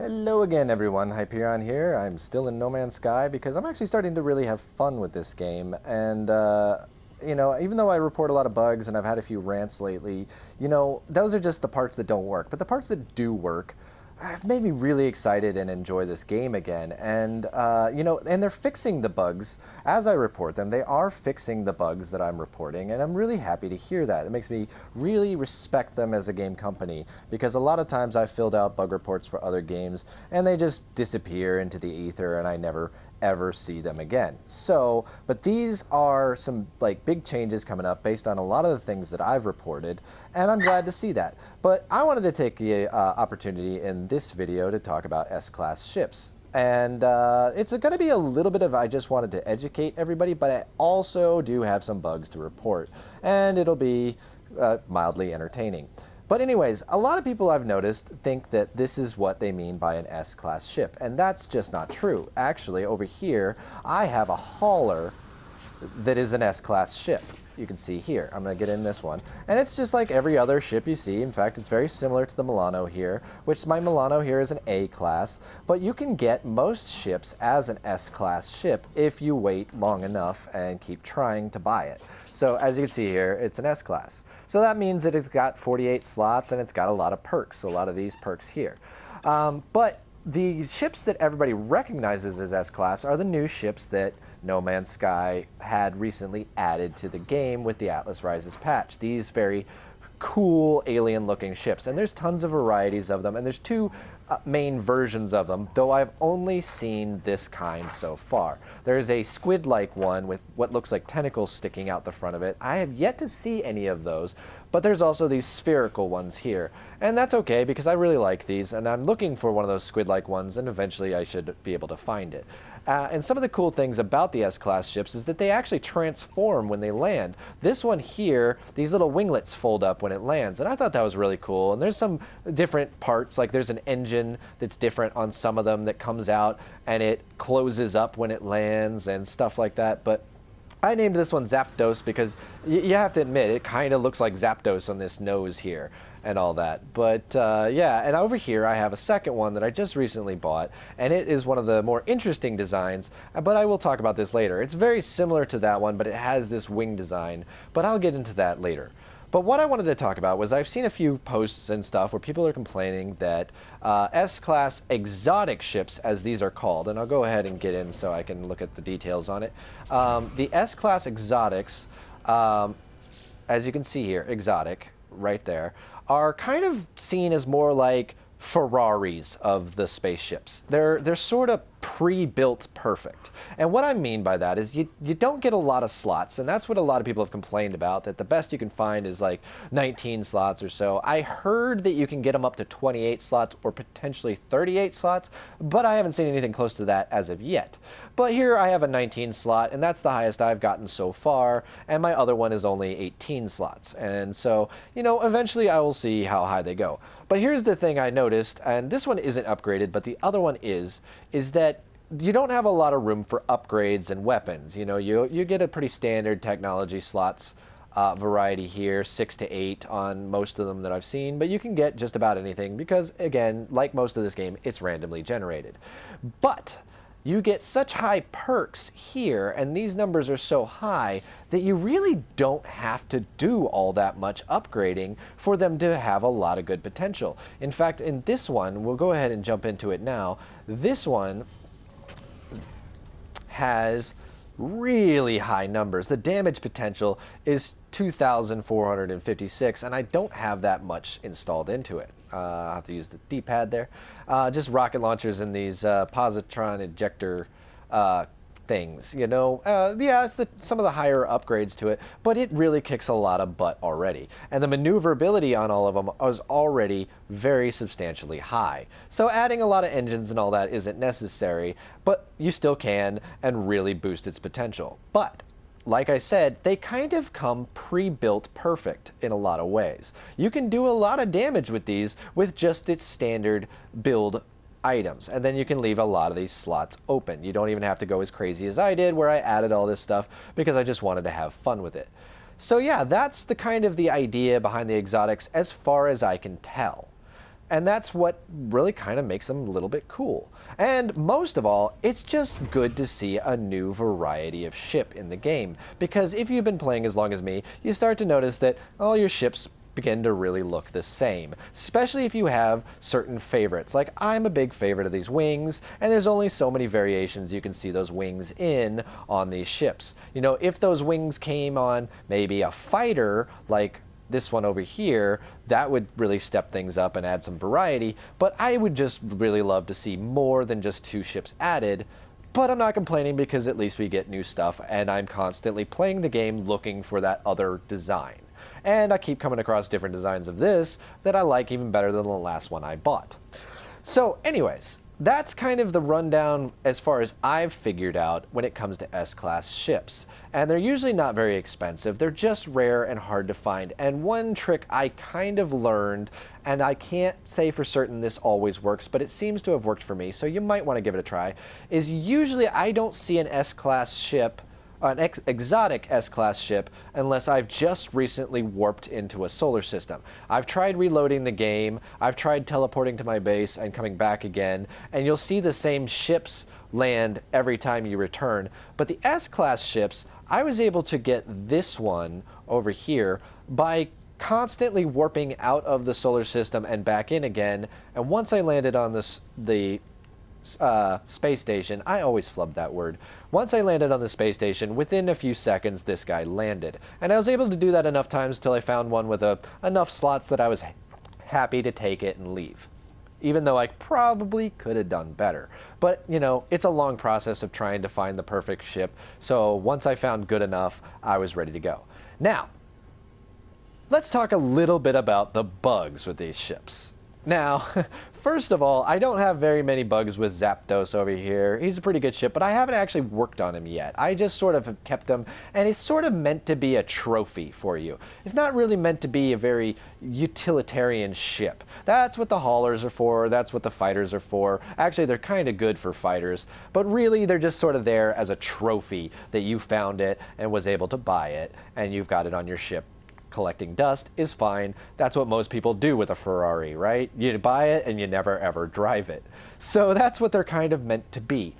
Hello again, everyone. Hyperion here. I'm still in No Man's Sky because I'm actually starting to really have fun with this game. And, even though I report a lot of bugs and I've had a few rants lately, those are just the parts that don't work. But the parts that do work have made me really excited and enjoy this game again. And, and they're fixing the bugs as I report them. They are fixing the bugs that I'm reporting, and I'm really happy to hear that. It makes me really respect them as a game company, because a lot of times I've filled out bug reports for other games, and they just disappear into the ether, and I never ever see them again. So, but these are some big changes coming up based on a lot of the things that I've reported, and I'm glad to see that. But I wanted to take the opportunity in this video to talk about S-Class ships. And it's going to be a little bit of I just wanted to educate everybody, but I also do have some bugs to report, and it'll be mildly entertaining. But anyways, a lot of people I've noticed think that this is what they mean by an S-Class ship, and that's just not true. Actually, over here, I have a hauler that is an S-Class ship. You can see here. I'm going to get in this one. And it's just like every other ship you see. In fact, it's very similar to the Milano here, which my Milano here is an A-Class. But you can get most ships as an S-Class ship if you wait long enough and keep trying to buy it. So as you can see here, it's an S-Class. So that means that it's got 48 slots and it's got a lot of perks, a lot of these perks here. But the ships that everybody recognizes as S-Class are the new ships that No Man's Sky had recently added to the game with the Atlas Rises patch. These very cool alien-looking ships, and there's tons of varieties of them, and there's two main versions of them, though I've only seen this kind so far. There's a squid-like one with what looks like tentacles sticking out the front of it. I have yet to see any of those, but there's also these spherical ones here. And that's okay, because I really like these, and I'm looking for one of those squid-like ones, and eventually I should be able to find it. And some of the cool things about the S-Class ships is that they actually transform when they land. This one here, these little winglets fold up when it lands, and I thought that was really cool. And there's some different parts, like there's an engine that's different on some of them that comes out, and it closes up when it lands and stuff like that. But I named this one Zapdos because you have to admit, it kind of looks like Zapdos on this nose here and all that. But yeah, and over here I have a second one that I just recently bought, and it is one of the more interesting designs, but I will talk about this later. It's very similar to that one, but it has this wing design, but I'll get into that later. But what I wanted to talk about was I've seen a few posts and stuff where people are complaining that S-Class exotic ships, as these are called, and I'll go ahead and get in so I can look at the details on it. The S-Class exotics, as you can see here, exotic, right there, are kind of seen as more like Ferraris of the spaceships. They're sort of pre-built perfect. And what I mean by that is you don't get a lot of slots, and that's what a lot of people have complained about, that the best you can find is like 19 slots or so. I heard that you can get them up to 28 slots or potentially 38 slots, but I haven't seen anything close to that as of yet. But here I have a 19 slot, and that's the highest I've gotten so far, and my other one is only 18 slots. And so, eventually I will see how high they go. But here's the thing I noticed, and this one isn't upgraded, but the other one is that you don't have a lot of room for upgrades and weapons. You get a pretty standard technology slots variety here, 6 to 8 on most of them that I've seen, but you can get just about anything because, again, like most of this game, it's randomly generated. But you get such high perks here, and these numbers are so high that you really don't have to do all that much upgrading for them to have a lot of good potential. In fact, in this one, we'll go ahead and jump into it now. This one has really high numbers. The damage potential is 2,456, and I don't have that much installed into it. I'll have to use the D-pad there. Just rocket launchers and these positron ejector things, yeah, it's some of the higher upgrades to it, but it really kicks a lot of butt already. And the maneuverability on all of them is already very substantially high. So adding a lot of engines and all that isn't necessary, but you still can and really boost its potential. But like I said, they kind of come pre-built perfect in a lot of ways. You can do a lot of damage with these with just its standard build items, and then you can leave a lot of these slots open. You don't even have to go as crazy as I did, where I added all this stuff because I just wanted to have fun with it. So yeah, that's the idea behind the exotics as far as I can tell. And that's what really kind of makes them a little bit cool. And most of all, it's just good to see a new variety of ship in the game. Because if you've been playing as long as me, you start to notice that all your ships begin to really look the same, especially if you have certain favorites. Like, I'm a big favorite of these wings, and there's only so many variations you can see those wings in on these ships. You know, if those wings came on maybe a fighter like this one over here, that would really step things up and add some variety, but I would just really love to see more than just 2 ships added. But I'm not complaining, because at least we get new stuff, and I'm constantly playing the game looking for that other design. And I keep coming across different designs of this that I like even better than the last one I bought. So anyways, that's kind of the rundown as far as I've figured out when it comes to S-Class ships. And they're usually not very expensive, they're just rare and hard to find. And one trick I kind of learned, and I can't say for certain this always works, but it seems to have worked for me, so you might want to give it a try, is usually I don't see an S-Class ship, an exotic S-Class ship, unless I've just recently warped into a solar system. I've tried reloading the game, I've tried teleporting to my base and coming back again, and you'll see the same ships land every time you return. But the S-Class ships, I was able to get this one over here by constantly warping out of the solar system and back in again, and once I landed on the space station, I always flub that word. Once I landed on the space station, within a few seconds this guy landed. And I was able to do that enough times till I found one with enough slots that I was happy to take it and leave. Even though I probably could have done better. But, you know, it's a long process of trying to find the perfect ship, so once I found good enough, I was ready to go. Now, let's talk a little bit about the bugs with these ships. Now, first of all, I don't have very many bugs with Zapdos over here. He's a pretty good ship, but I haven't actually worked on him yet. I just sort of have kept him, and it's sort of meant to be a trophy for you. It's not really meant to be a very utilitarian ship. That's what the haulers are for, that's what the fighters are for. Actually, they're kind of good for fighters, but really they're just sort of there as a trophy that you found it and was able to buy it, and you've got it on your ship. Collecting dust is fine. That's what most people do with a Ferrari, right? You buy it and you never ever drive it. So that's what they're kind of meant to be.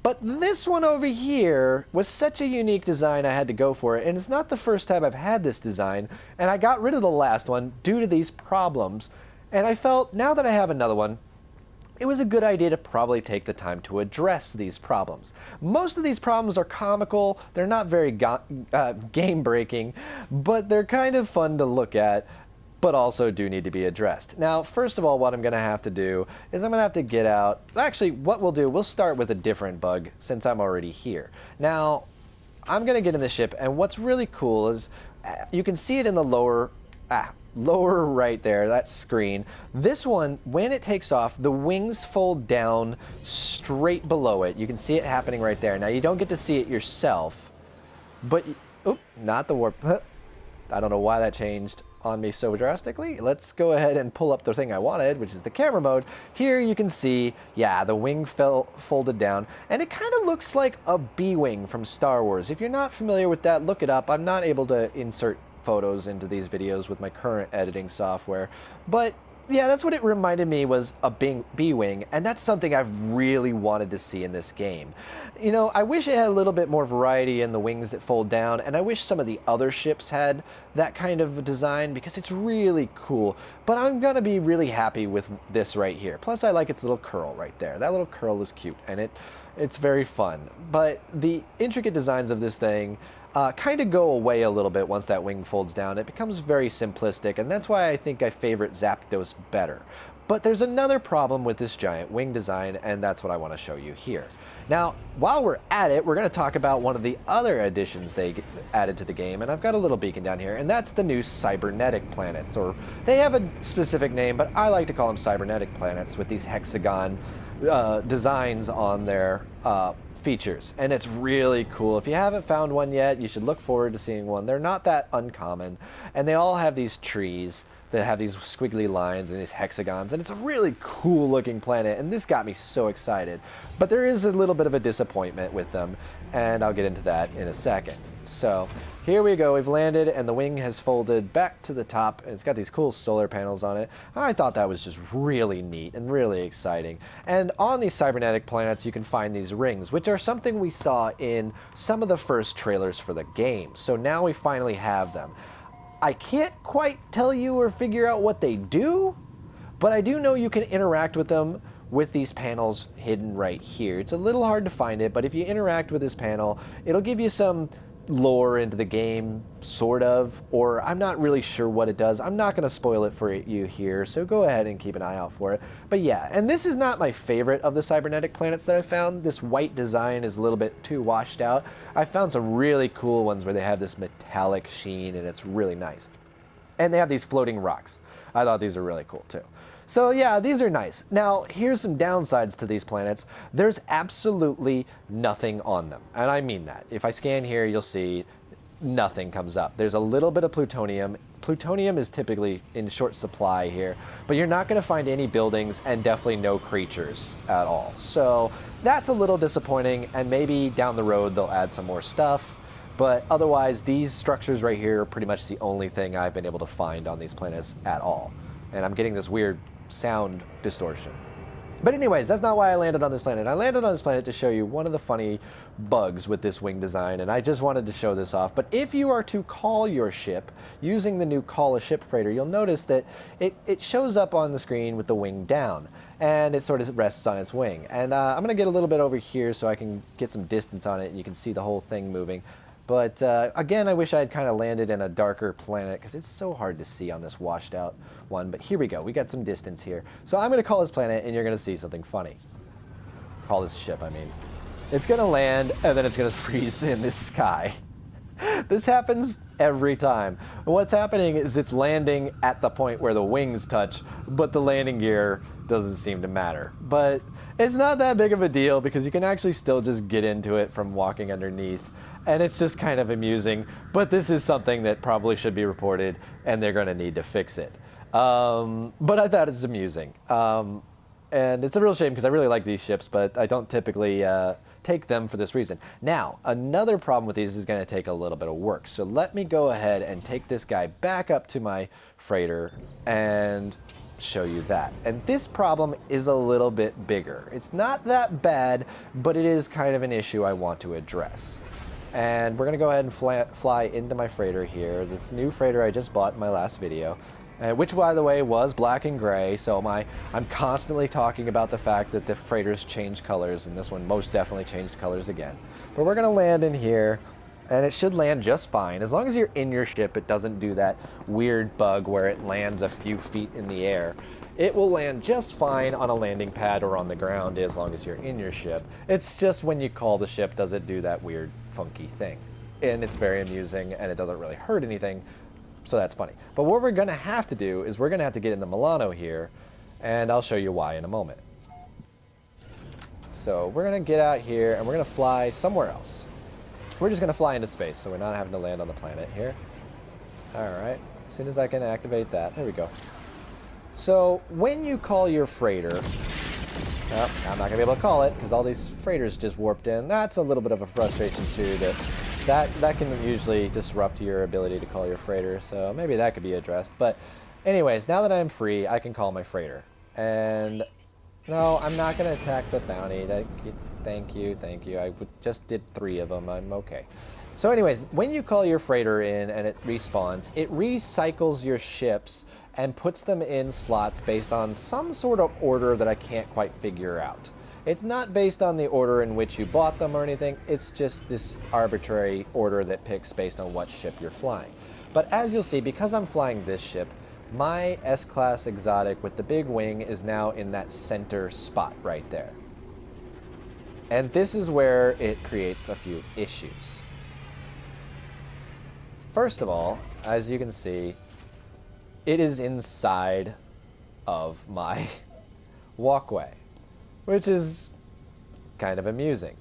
But this one over here was such a unique design I had to go for it, and it's not the first time I've had this design, and I got rid of the last one due to these problems, and I felt now that I have another one, it was a good idea to probably take the time to address these problems. Most of these problems are comical, they're not very game-breaking, but they're kind of fun to look at, but also do need to be addressed. Now, first of all, what I'm going to have to do is I'm going to have to get out... Actually, what we'll do, we'll start with a different bug since I'm already here. Now, I'm going to get in the ship, and what's really cool is you can see it in the lower right there, that screen. This one, when it takes off, the wings fold down straight below it. You can see it happening right there. Now, you don't get to see it yourself, but... Oop, not the warp. I don't know why that changed on me so drastically. Let's go ahead and pull up the thing I wanted, which is the camera mode. Here you can see, yeah, the wing folded down, and it kind of looks like a B-wing from Star Wars. If you're not familiar with that, look it up. I'm not able to insert photos into these videos with my current editing software, but yeah, that's what it reminded me, was a B-wing, and that's something I've really wanted to see in this game. You know, I wish it had a little bit more variety in the wings that fold down, and I wish some of the other ships had that kind of design, because it's really cool, but I'm gonna be really happy with this right here. Plus, I like its little curl right there. That little curl is cute, and it's very fun, but the intricate designs of this thing kind of go away a little bit once that wing folds down. It becomes very simplistic, and that's why I think I favorite Zapdos better. But there's another problem with this giant wing design, and that's what I want to show you here. Now, while we're at it, we're going to talk about one of the other additions they added to the game, and I've got a little beacon down here, and that's the new cybernetic planets, or they have a specific name, but I like to call them cybernetic planets, with these hexagon designs on their features, and it's really cool. If you haven't found one yet, you should look forward to seeing one. They're not that uncommon, and they all have these trees that have these squiggly lines and these hexagons, and it's a really cool looking planet, and this got me so excited. But there is a little bit of a disappointment with them, and I'll get into that in a second. So here we go. We've landed, and the wing has folded back to the top, and it's got these cool solar panels on it. I thought that was just really neat and really exciting. And on these cybernetic planets, you can find these rings, which are something we saw in some of the first trailers for the game. So now we finally have them. I can't quite tell you or figure out what they do, but I do know you can interact with them with these panels hidden right here. It's a little hard to find it, but if you interact with this panel, it'll give you some lore into the game, sort of, or I'm not really sure what it does. I'm not going to spoil it for you here, so go ahead and keep an eye out for it. But yeah, and this is not my favorite of the cybernetic planets that I found. This white design is a little bit too washed out. I found some really cool ones where they have this metallic sheen, and it's really nice. And they have these floating rocks. I thought these are really cool too. So yeah, these are nice. Now, here's some downsides to these planets. There's absolutely nothing on them, and I mean that. If I scan here, you'll see nothing comes up. There's a little bit of plutonium. Plutonium is typically in short supply here, but you're not going to find any buildings and definitely no creatures at all. So that's a little disappointing, and maybe down the road they'll add some more stuff. But otherwise, these structures right here are pretty much the only thing I've been able to find on these planets at all. And I'm getting this weird sound distortion. But anyways, that's not why I landed on this planet. I landed on this planet to show you one of the funny bugs with this wing design, and I just wanted to show this off. But if you are to call your ship using the new Call a Ship freighter, you'll notice that it shows up on the screen with the wing down, and it sort of rests on its wing. And I'm going to get a little bit over here so I can get some distance on it, and you can see the whole thing moving. But again, I wish I had kind of landed in a darker planet because it's so hard to see on this washed out one. But here we go. We got some distance here. So I'm going to call this planet, and you're going to see something funny. Call this ship, I mean. It's going to land, and then it's going to freeze in this sky. This happens every time. What's happening is it's landing at the point where the wings touch, but the landing gear doesn't seem to matter. But it's not that big of a deal because you can actually still just get into it from walking underneath. And it's just kind of amusing, but this is something that probably should be reported, and they're going to need to fix it. But I thought it's amusing. And it's a real shame because I really like these ships, but I don't typically take them for this reason. Now, another problem with these is going to take a little bit of work. So let me go ahead and take this guy back up to my freighter and show you that. And this problem is a little bit bigger. It's not that bad, but it is kind of an issue I want to address. And we're going to go ahead and fly into my freighter here, this new freighter I just bought in my last video, which, by the way, was black and gray, so I'm constantly talking about the fact that the freighters change colors, and this one most definitely changed colors again. But we're going to land in here, and it should land just fine. As long as you're in your ship, it doesn't do that weird bug where it lands a few feet in the air. It will land just fine on a landing pad or on the ground as long as you're in your ship. It's just when you call the ship does it do that weird funky thing. And it's very amusing, and it doesn't really hurt anything, so that's funny. But what we're going to have to do is we're going to have to get in the Milano here, and I'll show you why in a moment. So we're going to get out here, and we're going to fly somewhere else. We're just going to fly into space, so we're not having to land on the planet here. Alright, as soon as I can activate that, there we go. So when you call your freighter, well, I'm not going to be able to call it because all these freighters just warped in. That's a little bit of a frustration too, that can usually disrupt your ability to call your freighter, so maybe that could be addressed. But anyways, now that I'm free, I can call my freighter. And no, I'm not going to attack the bounty. Thank you. I just did 3 of them. I'm okay. So anyways, when you call your freighter in and it respawns, it recycles your ships and puts them in slots based on some sort of order that I can't quite figure out. It's not based on the order in which you bought them or anything, it's just this arbitrary order that picks based on what ship you're flying. But as you'll see, because I'm flying this ship, my S-Class exotic with the big wing is now in that center spot right there. And this is where it creates a few issues. First of all, as you can see, it is inside of my walkway, which is kind of amusing.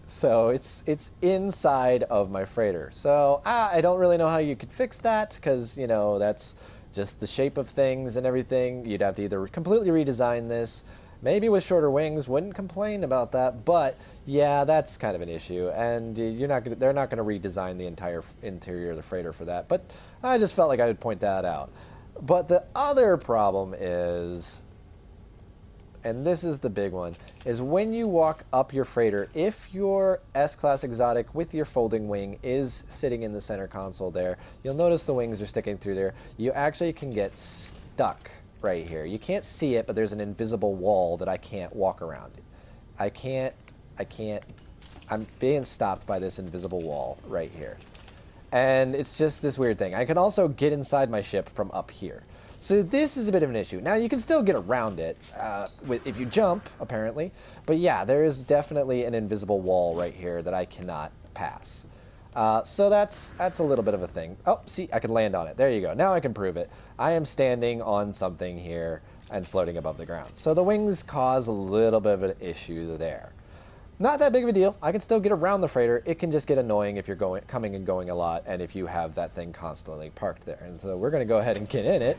So it's inside of my freighter. So I don't really know how you could fix that because, you know, that's just the shape of things and everything. You'd have to either completely redesign this, maybe with shorter wings, wouldn't complain about that, but yeah, that's kind of an issue, and they're not gonna redesign the entire interior of the freighter for that. But I just felt like I would point that out. But the other problem is, and this is the big one, is when you walk up your freighter, if your S-Class Exotic with your folding wing is sitting in the center console there, you'll notice the wings are sticking through there. You actually can get stuck right here. You can't see it, but there's an invisible wall that I can't walk around. I can't, I'm being stopped by this invisible wall right here. And it's just this weird thing. I can also get inside my ship from up here. So this is a bit of an issue. Now, you can still get around it if you jump, apparently. But yeah, there is definitely an invisible wall right here that I cannot pass. So that's a little bit of a thing. Oh, see, I can land on it. There you go. Now I can prove it. I am standing on something here and floating above the ground. So the wings cause a little bit of an issue there. Not that big of a deal. I can still get around the freighter. It can just get annoying if you're coming and going a lot, and if you have that thing constantly parked there. And so we're going to go ahead and get in it,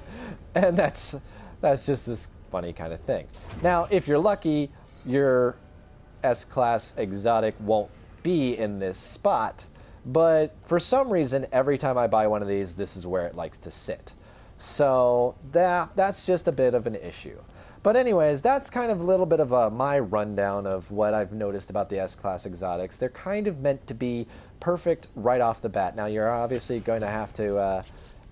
and that's just this funny kind of thing. Now, if you're lucky, your S-Class Exotic won't be in this spot, but for some reason, every time I buy one of these, this is where it likes to sit. So that's just a bit of an issue. But anyways, that's kind of a little bit of my rundown of what I've noticed about the S-Class Exotics. They're kind of meant to be perfect right off the bat. Now, you're obviously going to have to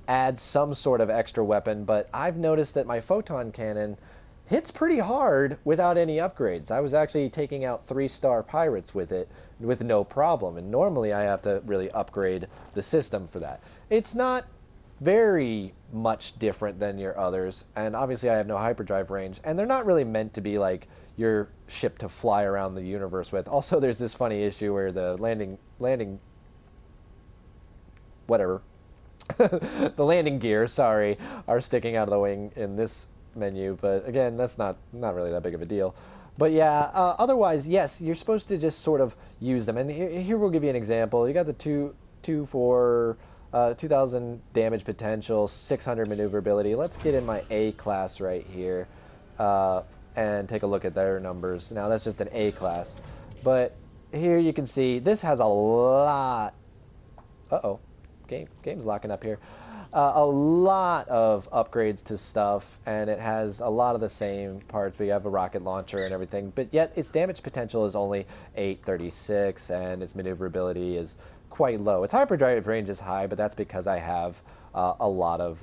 add some sort of extra weapon, but I've noticed that my photon cannon hits pretty hard without any upgrades. I was actually taking out 3-star pirates with it with no problem, and normally I have to really upgrade the system for that. It's not very much different than your others, and obviously I have no hyperdrive range, and they're not really meant to be like your ship to fly around the universe with. Also, there's this funny issue where the landing whatever the landing gear, sorry, are sticking out of the wing in this menu, but again, that's not really that big of a deal. But yeah, otherwise, yes, you're supposed to just sort of use them, and here we'll give you an example. You got the 2,000 damage potential, 600 maneuverability. Let's get in my A class right here and take a look at their numbers. Now, that's just an A class. But here you can see this has a lot... Uh-oh. Game's locking up here. A lot of upgrades to stuff, and it has a lot of the same parts. We have a rocket launcher and everything, but yet its damage potential is only 836, and its maneuverability is quite low. Its hyperdrive range is high, but that's because I have a lot of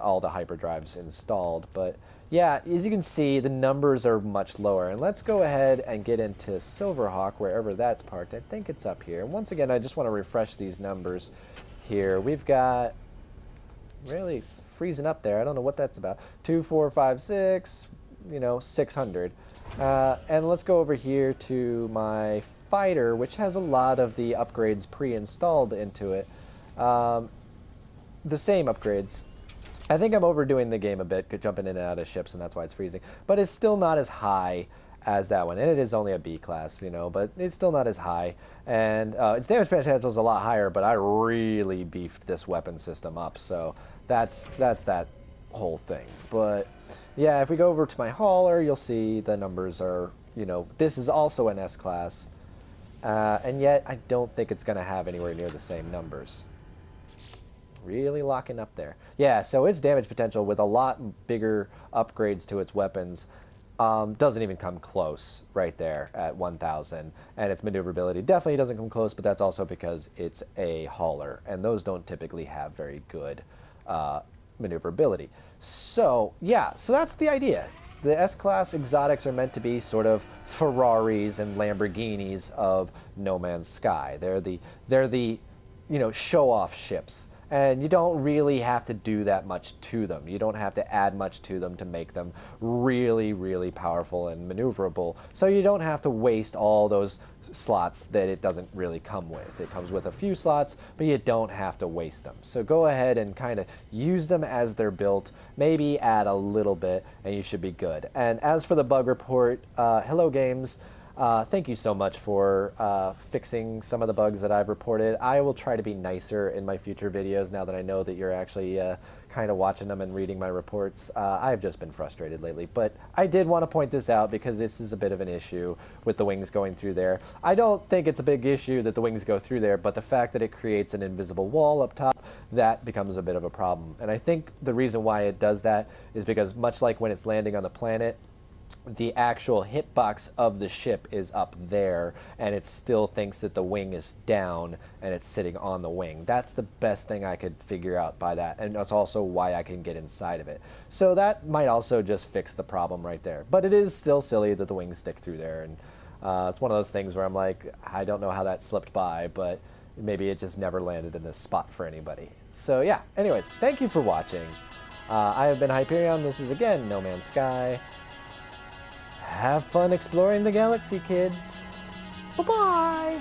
all the hyperdrives installed. But yeah, as you can see, the numbers are much lower. And let's go ahead and get into Silverhawk, wherever that's parked. I think it's up here. And once again, I just want to refresh these numbers here. We've got really freezing up there. I don't know what that's about. 2, 4, 5, 6, 600. And let's go over here to my fighter, which has a lot of the upgrades pre-installed into it. The same upgrades. I think I'm overdoing the game a bit, jumping in and out of ships, and that's why it's freezing. But it's still not as high as that one, and it is only a B class, but it's still not as high. And its damage potential is a lot higher, but I really beefed this weapon system up, so that's that whole thing. But yeah, if we go over to my hauler, you'll see the numbers are, this is also an S class, and yet I don't think it's going to have anywhere near the same numbers. Really locking up there. Yeah, so its damage potential with a lot bigger upgrades to its weapons doesn't even come close right there at 1,000. And its maneuverability definitely doesn't come close, but that's also because it's a hauler, and those don't typically have very good maneuverability. So, yeah, so that's the idea. The S-Class Exotics are meant to be sort of Ferraris and Lamborghinis of No Man's Sky. They're the show-off ships. And you don't really have to do that much to them. You don't have to add much to them to make them really, really powerful and maneuverable. So you don't have to waste all those slots that it doesn't really come with. It comes with a few slots, but you don't have to waste them. So go ahead and kind of use them as they're built. Maybe add a little bit, and you should be good. And as for the bug report, hello games. Thank you so much for fixing some of the bugs that I've reported. I will try to be nicer in my future videos now that I know that you're actually kind of watching them and reading my reports. I've just been frustrated lately, but I did want to point this out because this is a bit of an issue with the wings going through there. I don't think it's a big issue that the wings go through there, but the fact that it creates an invisible wall up top, that becomes a bit of a problem. And I think the reason why it does that is because much like when it's landing on the planet, the actual hitbox of the ship is up there, and it still thinks that the wing is down and it's sitting on the wing. That's the best thing I could figure out by that, and that's also why I can get inside of it. So that might also just fix the problem right there. But it is still silly that the wings stick through there, and it's one of those things where I'm like, I don't know how that slipped by, but maybe it just never landed in this spot for anybody. So yeah, anyways, thank you for watching. I have been Hyperion. This is again No Man's Sky. Have fun exploring the galaxy, kids. Bye-bye!